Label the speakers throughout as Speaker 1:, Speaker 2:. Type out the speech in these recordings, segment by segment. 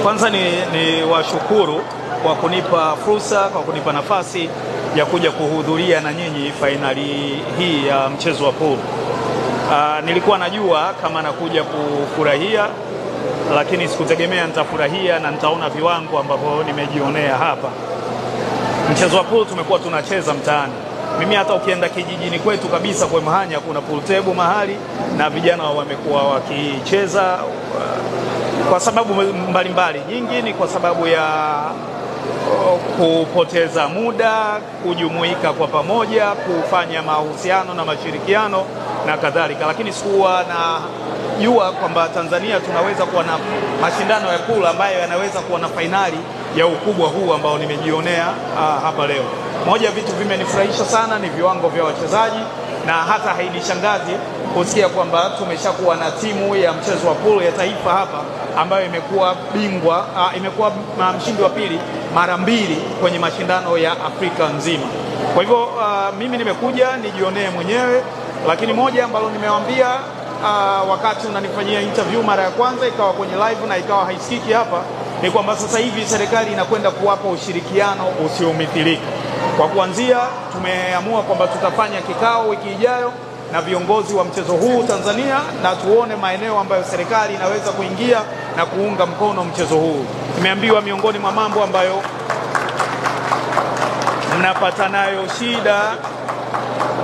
Speaker 1: Kwanza ni washukuru kwa kunipa fursa, kwa kunipa nafasi ya kuja kuhudhuria na nyinyi fainali hii ya mchezo wa pool. Nilikuwa najua kama nakuja kufurahia, lakini sikutegemea nitafurahia na nitaona viwango ambavyo nimejionea hapa. Mchezo wa pool tumekuwa tunacheza mtaani. Mimi hata ukienda kijijini kwetu kabisa kwa Mhanya kuna pool table mahali na vijana wamekuwa wakicheza kwa sababu mbalimbali. Nyingi ni kwa sababu ya kupoteza muda, kujumuika kwa pamoja, kufanya mahusiano na mashirikiano na kadhalika. Lakini sikuwa na jua kwamba Tanzania tunaweza kuwa na mashindano ya pool ambayo yanaweza kuwa na fainali ya ukubwa huu ambao nimejionea hapa leo. Moja ya vitu vimenifurahisha sana ni viwango vya wachezaji, na hata hainishangazi kusikia kwamba tumeshakuwa na timu ya mchezo wa pool ya taifa hapa ambayo imekuwa bingwa, imekuwa mshindi wa pili mara mbili kwenye mashindano ya Afrika nzima. Kwa hivyo mimi nimekuja nijionee mwenyewe, lakini moja ambalo nimewaambia wakati unanifanyia interview mara ya kwanza ikawa kwenye live na ikawa haisikiki hapa, ni kwamba sasa hivi serikali inakwenda kuwapa ushirikiano usiomithilika. Kwa kuanzia tumeamua kwamba tutafanya kikao wiki ijayo na viongozi wa mchezo huu Tanzania, na tuone maeneo ambayo serikali inaweza kuingia na kuunga mkono mchezo huu. Nimeambiwa miongoni mwa mambo ambayo mnapata nayo shida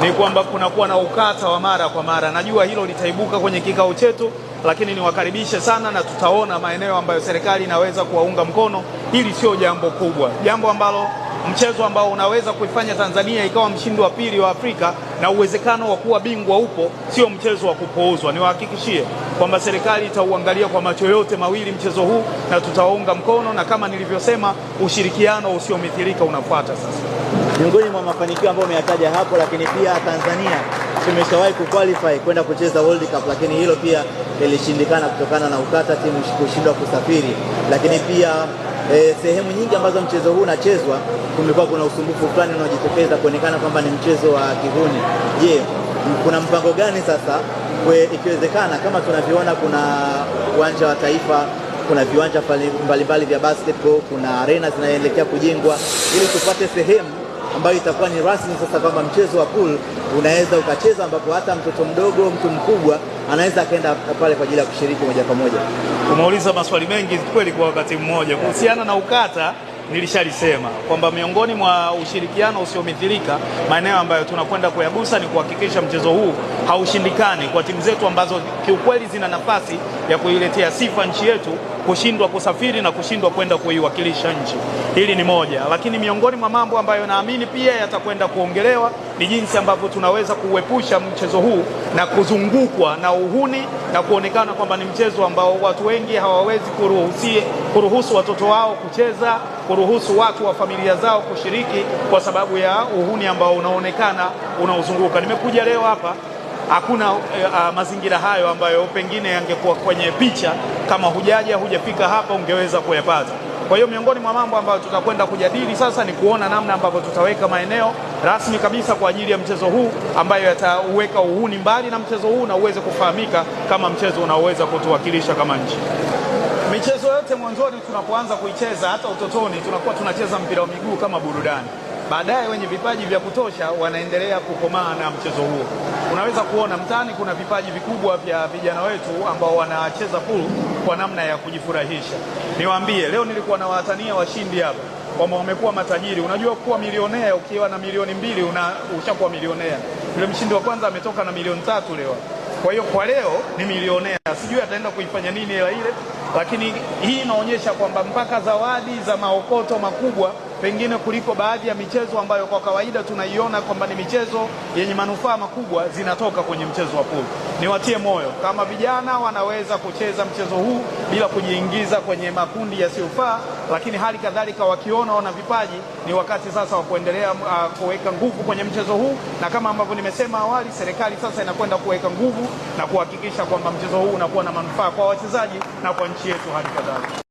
Speaker 1: ni kwamba kunakuwa na ukata wa mara kwa mara. Najua hilo litaibuka kwenye kikao chetu, lakini niwakaribishe sana na tutaona maeneo ambayo serikali inaweza kuwaunga mkono. Hili sio jambo kubwa, jambo ambalo mchezo ambao unaweza kuifanya Tanzania ikawa mshindi wa pili wa Afrika na uwezekano wa kuwa bingwa upo, sio mchezo wa kupuuzwa. Niwahakikishie kwamba serikali itauangalia kwa macho yote mawili mchezo huu na tutawaunga mkono, na kama nilivyosema, ushirikiano usiomithilika unafuata sasa.
Speaker 2: Miongoni mwa mafanikio ambayo umeyataja hapo, lakini pia Tanzania tumeshawahi kuqualify kwenda kucheza World Cup, lakini hilo pia lilishindikana kutokana na ukata, timu kushindwa kusafiri. Lakini pia sehemu nyingi ambazo mchezo huu unachezwa kumekuwa kuna usumbufu fulani unaojitokeza kuonekana kwamba ni mchezo wa kihuni. Je, kuna mpango gani sasa ikiwezekana, kama tunavyoona kuna uwanja wa taifa, kuna viwanja mbalimbali vya basketball, kuna arena zinaelekea kujengwa, ili tupate sehemu ambayo itakuwa ni rasmi sasa kwamba mchezo wa pool unaweza ukacheza, ambapo hata mtoto mdogo, mtu mkubwa anaweza akaenda pale kwa ajili ya kushiriki moja kwa moja.
Speaker 1: Umeuliza maswali mengi kweli kwa wakati mmoja. Kuhusiana na ukata, nilishalisema kwamba miongoni mwa ushirikiano usiomithilika, maeneo ambayo tunakwenda kuyagusa ni kuhakikisha mchezo huu haushindikani kwa timu zetu ambazo kiukweli zina nafasi ya kuiletea sifa nchi yetu kushindwa kusafiri na kushindwa kwenda kuiwakilisha nchi. Hili ni moja, lakini miongoni mwa mambo ambayo naamini pia yatakwenda kuongelewa ni jinsi ambavyo tunaweza kuepusha mchezo huu na kuzungukwa na uhuni na kuonekana kwamba ni mchezo ambao watu wengi hawawezi kuruhusu watoto wao kucheza, kuruhusu watu wa familia zao kushiriki kwa sababu ya uhuni ambao unaonekana unaozunguka. Nimekuja leo hapa, hakuna mazingira hayo ambayo pengine yangekuwa kwenye picha. Kama hujafika hapa ungeweza kuyapata. Kwa hiyo miongoni mwa mambo ambayo tutakwenda kujadili sasa ni kuona namna ambavyo tutaweka maeneo rasmi kabisa kwa ajili ya mchezo huu ambayo yatauweka uhuni mbali na mchezo huu na uweze kufahamika kama mchezo unaoweza kutuwakilisha kama nchi. Michezo yote mwanzoni tunapoanza kuicheza, hata utotoni, tunakuwa tunacheza mpira wa miguu kama burudani. Baadaye wenye vipaji vya kutosha wanaendelea kukomaa na mchezo huo. Unaweza kuona mtaani kuna vipaji vikubwa vya vijana wetu ambao wanacheza pool kwa namna ya kujifurahisha. Niwaambie, leo nilikuwa na watania washindi hapa kwamba wamekuwa matajiri. Unajua kuwa milionea, ukiwa na milioni 2 ushakuwa milionea. Yule mshindi wa kwanza ametoka na milioni 3 leo. Kwa hiyo kwa leo ni milionea. Sijui ataenda kuifanya nini hela ile, lakini hii inaonyesha kwamba mpaka zawadi za maokoto makubwa pengine kuliko baadhi ya michezo ambayo kwa kawaida tunaiona kwamba ni michezo yenye manufaa makubwa zinatoka kwenye mchezo wa pool. Niwatie moyo kama vijana wanaweza kucheza mchezo huu bila kujiingiza kwenye makundi yasiyofaa, lakini hali kadhalika wakiona wana vipaji, ni wakati sasa wa kuendelea kuweka nguvu kwenye mchezo huu, na kama ambavyo nimesema awali, serikali sasa inakwenda kuweka nguvu na kuhakikisha kwamba mchezo huu unakuwa na manufaa kwa wachezaji na kwa nchi yetu hali kadhalika.